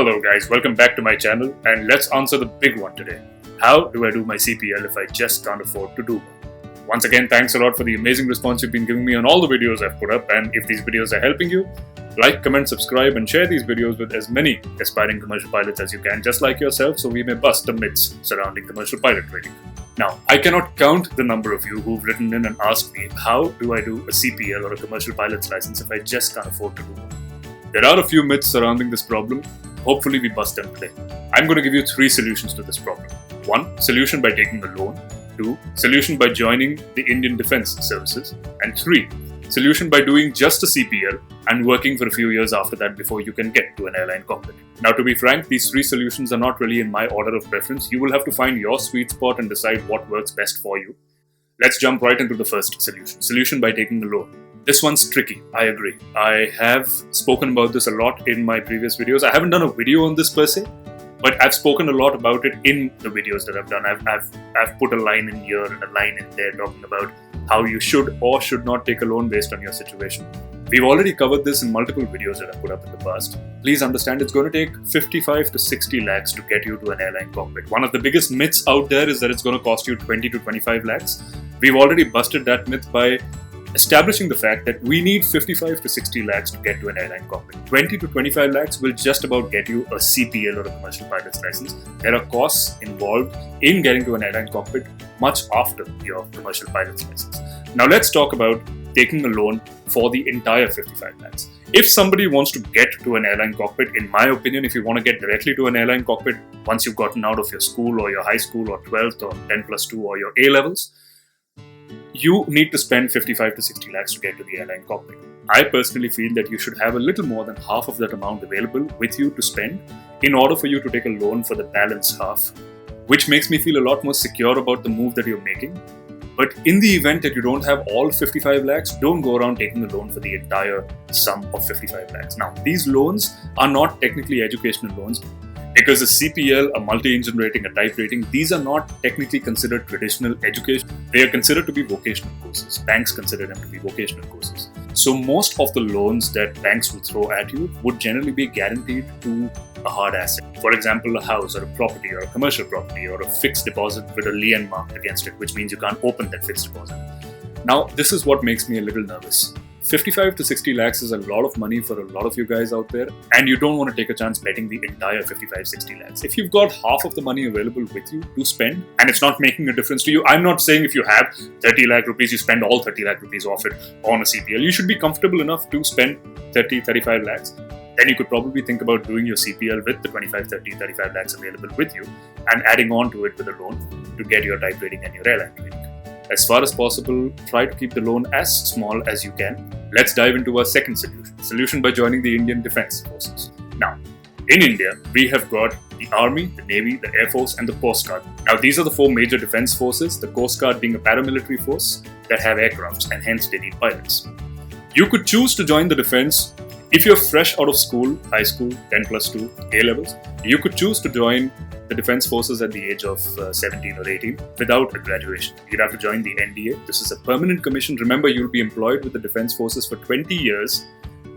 Hello guys, welcome back to my channel and let's answer the big one today. How do I do my CPL if I just can't afford to do one? Once again, thanks a lot for the amazing response you've been giving me on all the videos I've put up, and if these videos are helping you, like, comment, subscribe and share these videos with as many aspiring commercial pilots as you can, just like yourself, so we may bust the myths surrounding commercial pilot training. Now, I cannot count the number of you who've written in and asked me, how do I do a CPL or a commercial pilot's license if I just can't afford to do one? There are a few myths surrounding this problem. Hopefully we bust them today. I'm going to give you 3 solutions to this problem. 1. Solution by taking a loan. 2. Solution by joining the Indian Defence Services. And 3. Solution by doing just a CPL and working for a few years after that before you can get to an airline cockpit. Now, to be frank, these 3 solutions are not really in my order of preference. You will have to find your sweet spot and decide what works best for you. Let's jump right into the first solution. Solution by taking a loan. This one's tricky, I agree. I have spoken about this a lot in my previous videos. I haven't done a video on this per se, but I've spoken a lot about it in the videos that I've done. I've put a line in here and a line in there talking about how you should or should not take a loan based on your situation. We've already covered this in multiple videos that I've put up in the past. Please understand, it's going to take 55 to 60 lakhs to get you to an airline cockpit. One of the biggest myths out there is that it's going to cost you 20 to 25 lakhs. We've already busted that myth by establishing the fact that we need 55 to 60 lakhs to get to an airline cockpit. 20 to 25 lakhs will just about get you a CPL or a commercial pilot's license. There are costs involved in getting to an airline cockpit much after your commercial pilot's license. Now let's talk about taking a loan for the entire 55 lakhs. If somebody wants to get to an airline cockpit, in my opinion, if you want to get directly to an airline cockpit once you've gotten out of your school or your high school or 12th or 10+2 or your A levels, you need to spend 55 to 60 lakhs to get to the airline cockpit. I personally feel that you should have a little more than half of that amount available with you to spend in order for you to take a loan for the balance half, which makes me feel a lot more secure about the move that you're making. But in the event that you don't have all 55 lakhs, don't go around taking a loan for the entire sum of 55 lakhs. Now, these loans are not technically educational loans. Because a CPL, a multi-engine rating, a type rating, these are not technically considered traditional education. They are considered to be vocational courses. Banks consider them to be vocational courses. So most of the loans that banks will throw at you would generally be guaranteed to a hard asset. For example, a house or a property or a commercial property or a fixed deposit with a lien marked against it, which means you can't open that fixed deposit. Now, this is what makes me a little nervous. 55 to 60 lakhs is a lot of money for a lot of you guys out there, and you don't want to take a chance betting the entire 55-60 lakhs. If you've got half of the money available with you to spend and it's not making a difference to you, I'm not saying if you have 30 lakh rupees, you spend all 30 lakh rupees off it on a CPL. You should be comfortable enough to spend 30-35 lakhs. Then you could probably think about doing your CPL with the 25-30-35 lakhs available with you and adding on to it with a loan to get your type rating and your airline rating. As far as possible, try to keep the loan as small as you can. Let's dive into our second solution. Solution by joining the Indian Defence Forces. Now, in India, we have got the Army, the Navy, the Air Force and the Coast Guard. Now, these are the 4 major defence forces, the Coast Guard being a paramilitary force that have aircrafts and hence they need pilots. You could choose to join the defence if you're fresh out of school, high school, 10+2, A levels. You could choose to join the defence forces at the age of 17 or 18 without a graduation. You'd have to join the NDA. This is a permanent commission. Remember, you'll be employed with the defence forces for 20 years.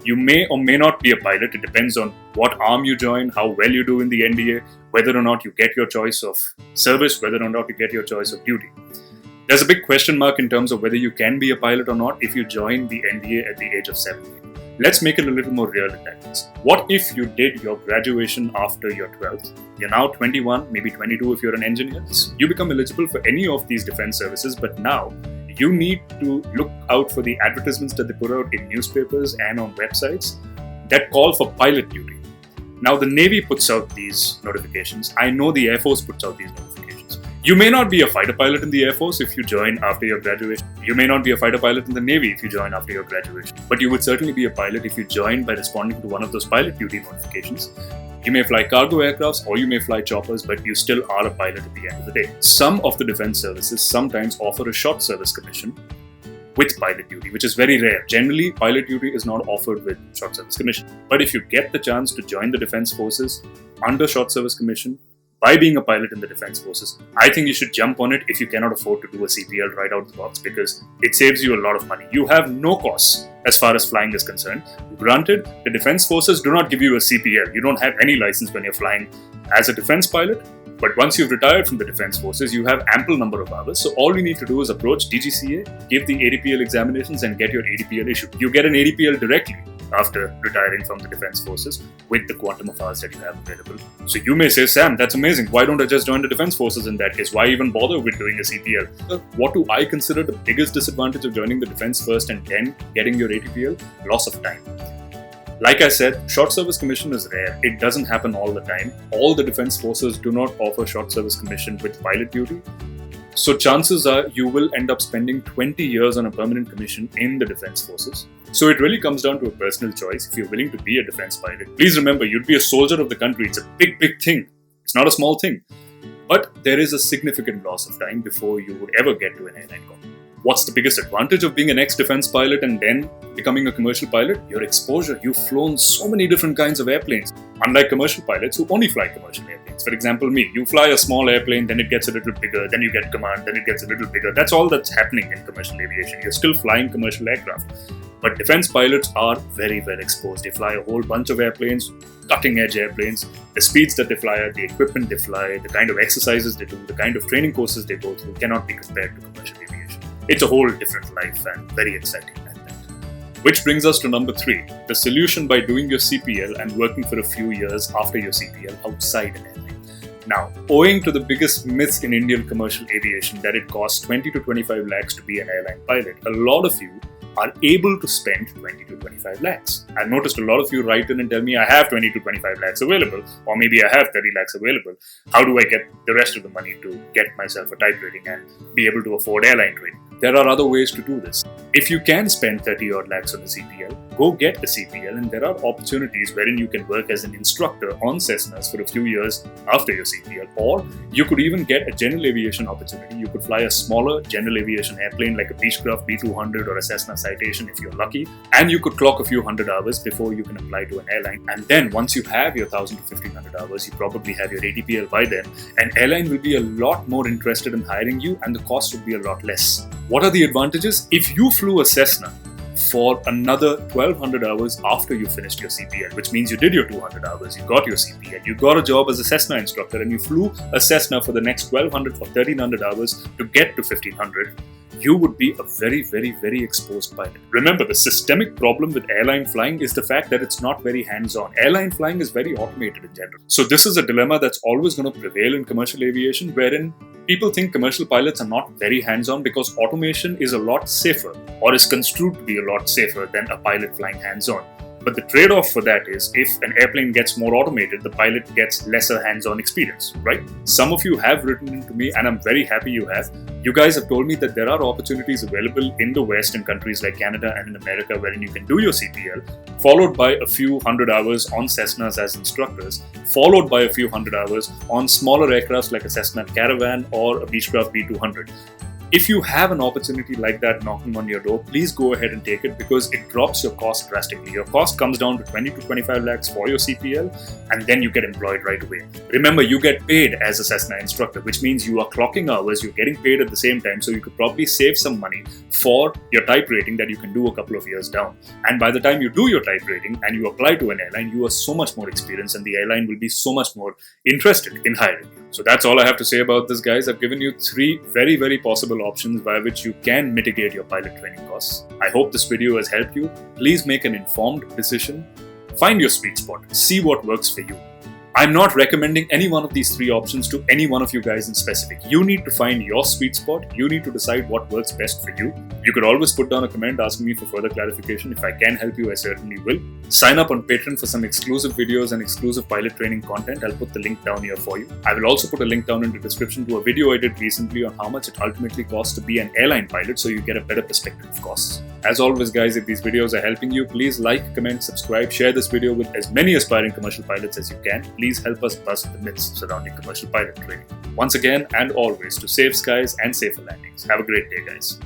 You may or may not be a pilot. It depends on what arm you join, how well you do in the NDA, whether or not you get your choice of service, whether or not you get your choice of duty. There's a big question mark in terms of whether you can be a pilot or not if you join the NDA at the age of 17. Let's make it a little more real in that case. What if you did your graduation after your 12th? You're now 21, maybe 22 if you're an engineer. You become eligible for any of these defense services, but now you need to look out for the advertisements that they put out in newspapers and on websites that call for pilot duty. Now, the Navy puts out these notifications. I know the Air Force puts out these notifications. You may not be a fighter pilot in the Air Force if you join after your graduation. You may not be a fighter pilot in the Navy if you join after your graduation. But you would certainly be a pilot if you join by responding to one of those pilot duty notifications. You may fly cargo aircrafts or you may fly choppers, but you still are a pilot at the end of the day. Some of the defense services sometimes offer a short service commission with pilot duty, which is very rare. Generally, pilot duty is not offered with short service commission. But if you get the chance to join the defense forces under short service commission, by being a pilot in the Defence Forces, I think you should jump on it if you cannot afford to do a CPL right out the box, because it saves you a lot of money. You have no costs as far as flying is concerned. Granted, the Defence Forces do not give you a CPL. You don't have any license when you're flying as a defence pilot. But once you've retired from the Defence Forces, you have ample number of hours. So all you need to do is approach DGCA, give the ADPL examinations and get your ADPL issued. You get an ADPL directly after retiring from the Defence Forces with the quantum of hours that you have available. So you may say, Sam, that's amazing. Why don't I just join the Defence Forces in that case? Why even bother with doing a CPL? What do I consider the biggest disadvantage of joining the Defence first and then getting your ADPL? Loss of time. Like I said, short service commission is rare. It doesn't happen all the time. All the Defence Forces do not offer short service commission with pilot duty. So chances are you will end up spending 20 years on a permanent commission in the Defence Forces. So it really comes down to a personal choice if you're willing to be a defence pilot. Please remember, you'd be a soldier of the country. It's a big, big thing. It's not a small thing. But there is a significant loss of time before you would ever get to an airline cockpit. What's the biggest advantage of being an ex-defence pilot and then becoming a commercial pilot? Your exposure. You've flown so many different kinds of airplanes. Unlike commercial pilots who only fly commercial airplanes. For example, me. You fly a small airplane, then it gets a little bigger, then you get command, then it gets a little bigger. That's all that's happening in commercial aviation. You're still flying commercial aircraft. But defence pilots are very well exposed. They fly a whole bunch of airplanes, cutting-edge airplanes. The speeds that they fly at, the equipment they fly, the kind of exercises they do, the kind of training courses they go through cannot be compared to commercial aviation. It's a whole different life and very exciting at that. Which brings us to number 3, the solution by doing your CPL and working for a few years after your CPL outside an airline. Now, owing to the biggest myth in Indian commercial aviation that it costs 20 to 25 lakhs to be an airline pilot, a lot of you are able to spend 20 to 25 lakhs. I've noticed a lot of you write in and tell me I have 20 to 25 lakhs available, or maybe I have 30 lakhs available. How do I get the rest of the money to get myself a type rating and be able to afford airline training? There are other ways to do this. If you can spend 30 odd lakhs on a CPL, go get the CPL, and there are opportunities wherein you can work as an instructor on Cessnas for a few years after your CPL, or you could even get a general aviation opportunity. You could fly a smaller general aviation airplane like a Beechcraft B200 or a Cessna Citation if you're lucky, and you could clock a few hundred hours before you can apply to an airline. And then once you have your 1,000 to 1,500 hours, you probably have your ADPL by then, an airline will be a lot more interested in hiring you and the cost would be a lot less. What are the advantages? If you flew a Cessna for another 1,200 hours after you finished your CPL, which means you did your 200 hours, you got your CPL, you got a job as a Cessna instructor, and you flew a Cessna for the next 1,200 or 1,300 hours to get to 1,500, you would be a very, very, very exposed pilot. Remember, the systemic problem with airline flying is the fact that it's not very hands-on. Airline flying is very automated in general. So this is a dilemma that's always going to prevail in commercial aviation, wherein people think commercial pilots are not very hands-on because automation is a lot safer, or is construed to be a lot safer than a pilot flying hands-on. But the trade-off for that is, if an airplane gets more automated, the pilot gets lesser hands-on experience, right? Some of you have written in to me, and I'm very happy you have. You guys have told me that there are opportunities available in the West, in countries like Canada and in America, wherein you can do your CPL, followed by a few hundred hours on Cessnas as instructors, followed by a few hundred hours on smaller aircrafts like a Cessna Caravan or a Beechcraft B200. If you have an opportunity like that knocking on your door, please go ahead and take it because it drops your cost drastically. Your cost comes down to 20 to 25 lakhs for your CPL and then you get employed right away. Remember, you get paid as a Cessna instructor, which means you are clocking hours, you're getting paid at the same time, so you could probably save some money for your type rating that you can do a couple of years down. And by the time you do your type rating and you apply to an airline, you are so much more experienced and the airline will be so much more interested in hiring you. So that's all I have to say about this, guys. I've given you 3 very, very possible options by which you can mitigate your pilot training costs. I hope this video has helped you. Please make an informed decision. Find your sweet spot. See what works for you. I'm not recommending any one of these 3 options to any one of you guys in specific. You need to find your sweet spot. You need to decide what works best for you. You could always put down a comment asking me for further clarification. If I can help you, I certainly will. Sign up on Patreon for some exclusive videos and exclusive pilot training content. I'll put the link down here for you. I will also put a link down in the description to a video I did recently on how much it ultimately costs to be an airline pilot, so you get a better perspective of costs. As always, guys, if these videos are helping you, please like, comment, subscribe, share this video with as many aspiring commercial pilots as you can. Please help us bust the myths surrounding commercial pilot training. Once again and always, to safe skies and safer landings. Have a great day, guys.